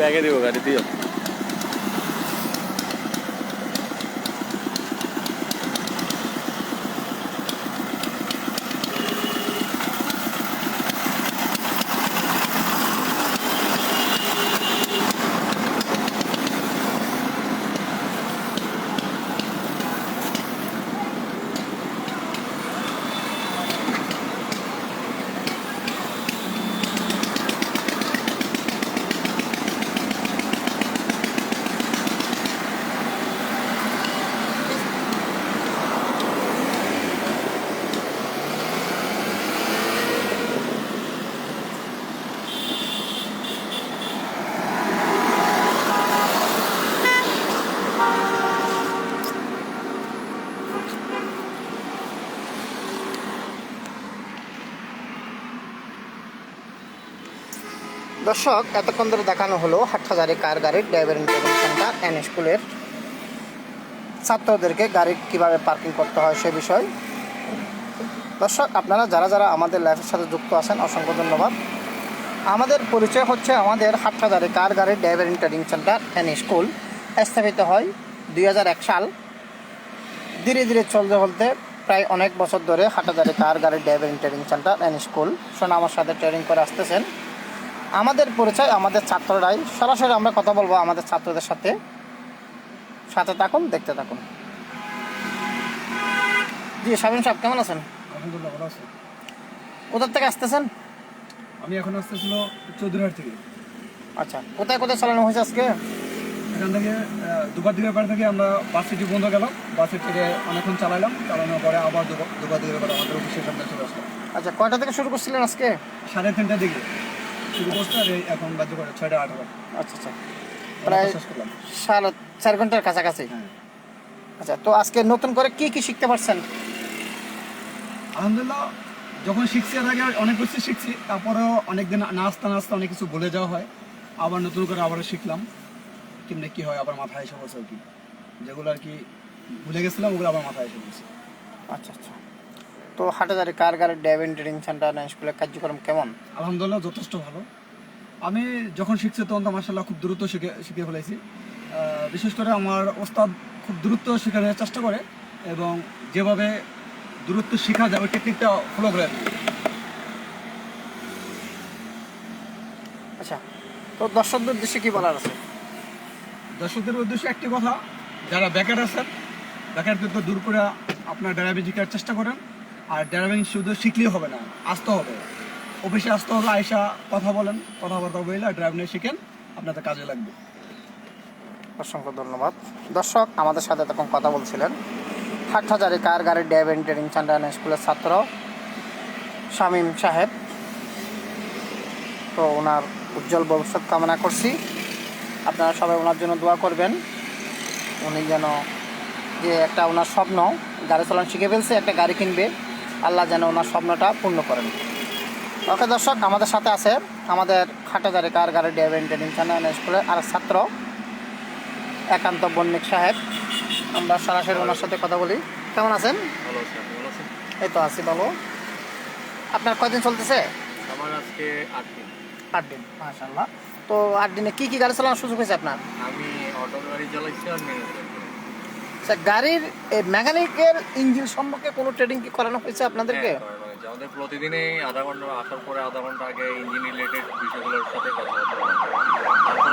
ব্যাগে দিব গাড়ি দিও। দর্শক, এতক্ষণ ধরে দেখানো হলো হাটহাজারী কার গাড়ির ড্রাইভিং ট্রেনিং সেন্টার এন স্কুলের ছাত্রদেরকে গাড়ি কিভাবে পার্কিং করতে হয় সে বিষয়। দর্শক, আপনারা যারা যারা আমাদের লাইফের সাথে যুক্ত আছেন অসংখ্য ধন্যবাদ। আমাদের পরিচয় হচ্ছে আমাদের হাটহাজারী কার গাড়ির driving training centre N school স্থাপিত হয় 2001 সাল। ধীরে ধীরে চলতে চলতে প্রায় অনেক বছর ধরে হাটহাজারী কার গাড়ির driving training centre N school শোনা আমার সাথে ট্রেনিং করে আসতেছেন। আমাদের পরিচয় আমাদের ছাত্ররাই। সরাসরি আমরা কথা বলবো আমাদের ছাত্রদের সাথে। সাথে থাকুন, দেখতে থাকুন। জি শামীম সাহেব, কেমন আছেন? আলহামদুলিল্লাহ, ভালো আছি। কোথার থেকে আসতেছেন? আমি এখন আসতেছিল চৌধুরীহাট থেকে। আচ্ছা, কোথায় কোথায় চালানো হয়েছে আজকে? এখান থেকে দুবার দিকের ব্যাপার থেকে আমরা বাস সিটি বন্ধ গেলাম, বাসের থেকে অনেকক্ষণ চালানোর পরে আবার দুবার দিকের ব্যাপারে আমাদের অফিসের সামনে চলে আসলাম। আচ্ছা, কয়টা থেকে শুরু করছিলেন আজকে? 3:30টার দিকে শুরু করতে, আর এখন বাজে করে 6:18। আচ্ছা আচ্ছা, প্রায় শেষ করলাম। 4.5 ঘন্টার কাছাকাছি। হ্যাঁ, আচ্ছা, তো আজকে নতুন করে কি কি শিখতে পারছেন? আলহামদুলিল্লাহ, যখন শিখছি এর আগে অনেক কিছু শিখছি, তারপরেও অনেকদিন নাচতে অনেক কিছু ভুলে যাওয়া হয়। আবার নতুন করে আবারও শিখলাম কেমনি কী হয়, আবার মাথায় এসে বসে আর কি। যেগুলো আর কি ভুলে গেছিলাম ওগুলো আবার মাথায় এসে বসে। আচ্ছা আচ্ছা, তো হাটহাজারী কার গাড়ির ড্রাইভিং ট্রেনিং সেন্টার স্কুলের কার্যক্রম কেমন? আলহামদুলিল্লাহ, যথেষ্ট ভালো। আমি যখন শিখছি তখন তো মাশাআল্লাহ খুব দ্রুত শিখে ফেলেছি। বিশেষ করে আমার ওস্তাদ খুব দ্রুত শেখানোর চেষ্টা করে এবং যেভাবে দ্রুত শেখা যায় ওই টেকনিকটা ফলো করে। আচ্ছা, তো দর্শকদের উদ্দেশ্যে কি বলার আছে? দর্শকদের উদ্দেশ্যে একটি কথা, যারা বেকার আছেন, বেকারত্ব দূর করে আপনার ড্রাইভিং শেখার চেষ্টা করেন। আর ড্রাইভিং শুধু শিখলেই হবে না, আসতে হবে, অফিসে আসতে হবে, আয়সা কথা বলেন, কথাবার্তা বলে ড্রাইভিং শিখেন, আপনাদের কাজে লাগবে। অসংখ্য ধন্যবাদ। দর্শক, আমাদের সাথে তখন কথা বলছিলেন হাটহাজারী কার গাড়ির ড্রাইভিং ট্রেনিং সেন্টার স্কুলের ছাত্র শামীম সাহেব। তো ওনার উজ্জ্বল ভবিষ্যৎ কামনা করছি। আপনারা সবাই ওনার জন্য দোয়া করবেন। উনি যেন যে একটা ওনার স্বপ্ন, গাড়ি চালানো শিখে ফেলছে, একটা গাড়ি কিনবে, আল্লাহ যেন ওনার স্বপ্নটা পূর্ণ করেন। ওকে দর্শক, আমাদের সাথে আছে আমাদের হাটহাজারী কার গাড়ির ড্রাইভিং ট্রেনিং সেন্টার স্কুলের আর ছাত্র একান্ত বণিক সাহেব। আমরা সরাসরি ওনার সাথে কথা বলি। কেমন আছেন? ভালো আছি, আপনি ভালো আছেন? এই তো আছি ভালো। আপনার কয়দিন চলতেছে? আমার আজকে 8 দিন। 8 দিন, মাশাআল্লাহ। তো 8 দিনে কি কি গাড়ি চালানোর সুযোগ হয়েছে আপনার? আমি অটো গাড়ি চালাইছি আর ম্যানুয়াল। আচ্ছা, গাড়ির মেকানিকের ইঞ্জিন সম্পর্কে কোনো ট্রেনিং কি করানো হয়েছে আপনাদেরকে? আমাদের প্রতিদিনই আধা ঘন্টা, আসার পরে আধা ঘন্টা আগে ইঞ্জিন রিলেটেড বিষয়গুলোর সাথে কথাবার্তা বলা হয়। তারপর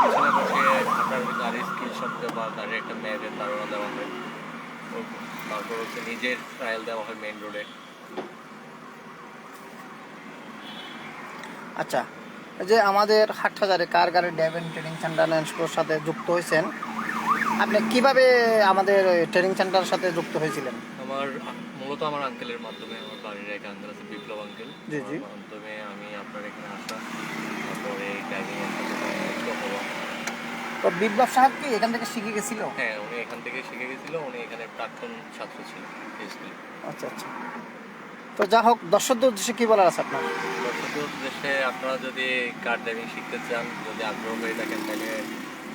পিছনে বসে আপনার গাড়ির স্কিল সম্পর্কে বা গাড়ির একটা ম্যাপের ধারণা দেওয়া হয়। তারপর নিজের ট্রায়াল দেওয়া হয় মেইন রোডে। আচ্ছা, এই যে আমাদের হাটহাজারী কার গাড়ির ড্রাইভিং ট্রেনিং সেন্টার স্কুলের সাথে যুক্ত হয়েছেন, আপনি কিভাবে আমাদের ট্রেনিং সেন্টারের সাথে যুক্ত হয়েছিলেন? মূলত আমার আঙ্কেলের মাধ্যমে, আমার বাড়ির এক আঙ্কেল আছে বিপ্লব আঙ্কেল, জি জি, মাধ্যমে আমি আপনার এখানে আসা, তারপরে এই ড্রাইভিংয়ের সাথে যুক্ত হওয়া। তো বিপ্লব সাহেব কি এখান থেকে শিখে গেছিল? হ্যাঁ, উনি এখান থেকে শিখে গেছিল, উনি এখানে প্রাক্তন ছাত্র ছিল। আচ্ছা আচ্ছা, তো যা হোক, দর্শকদের উদ্দেশ্যে কী বলার আছে আপনার? দর্শকদের উদ্দেশ্যে, আপনারা যদি কার ড্রাইভিং শিখতে চান, যদি আগ্রহ হয়ে থাকেন, তাহলে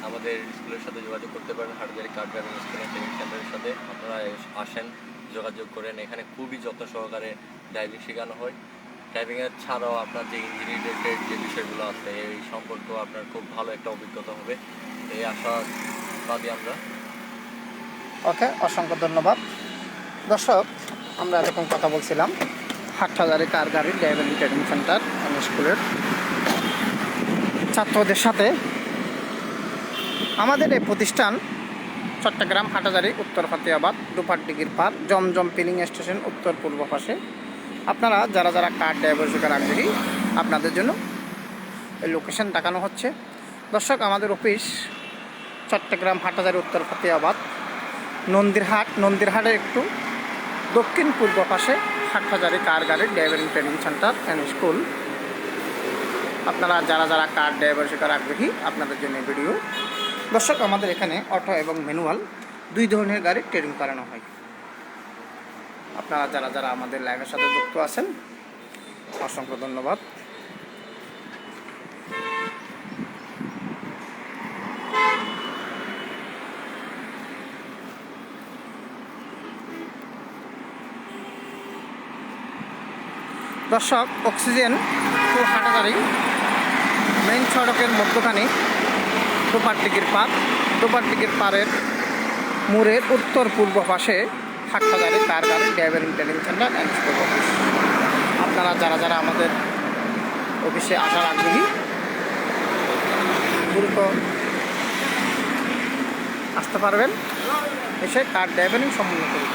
আমাদের স্কুলের সাথে যোগাযোগ করতে পারেন। হাটহাজারী কার ড্রাইভিং স্কুল অ্যান্ড ট্রেনিং সেন্টারের সাথে আপনারা আসেন, যোগাযোগ করেন। এখানে খুবই যত্ন সহকারে ড্রাইভিং শেখানো হয় ড্রাইভিংয়ের ছাড়াও আপনার যে ইঞ্জিন রিলেটেড যে বিষয়গুলো আছে এই সম্পর্কেও আপনার খুব ভালো একটা অভিজ্ঞতা হবে এই আশাবাদী আমরা। ওকে, অসংখ্য ধন্যবাদ। দর্শক, আমরা এরকম কথা বলছিলাম হাটহাজারী কার গাড়ির ড্রাইভিং ট্রেনিং সেন্টার স্কুলের ছাত্রদের সাথে। আমাদের এই প্রতিষ্ঠান চট্টগ্রাম হাটহাজারী উত্তর ফাতিয়াবাদ দুপাটডিগির পার জমজম পিলিং স্টেশন উত্তর পূর্ব পাশে। আপনারা যারা যারা কার ড্রাইভার শেখার আগ্রহী আপনাদের জন্য এই লোকেশন দেখানো হচ্ছে। দর্শক, আমাদের অফিস চট্টগ্রাম হাটহাজারী উত্তর ফাতিয়াবাদ নন্দিরহাটের একটু দক্ষিণ পূর্ব পাশে হাটহাজারী কার গাড়ির driving training centre and school. আপনারা যারা যারা কার ড্রাইভার শেখার আগ্রহী আপনাদের জন্য ভিডিও। দর্শক, আমাদের এখানে অটো এবং ম্যানুয়াল দুই ধরনের গাড়ির ট্রেনিং করানো হয়। আপনারা যারা যারা আমাদের লাইভের সাথে যুক্ত আছেন অসংখ্য ধন্যবাদ। দর্শক, অক্সিজেন টু হাটহাজারী মেইন সড়কের মধ্যখানে দুপাটডিগির পারের মোড়ের উত্তর পূর্ব পাশে হাটহাজারী কার গাড়ির driving training centre and school office. আপনারা যারা যারা আমাদের অফিসে আসার আগ্রহী দ্রুত আসতে পারবেন, এসে কার ড্রাইভিং সম্পন্ন করুন।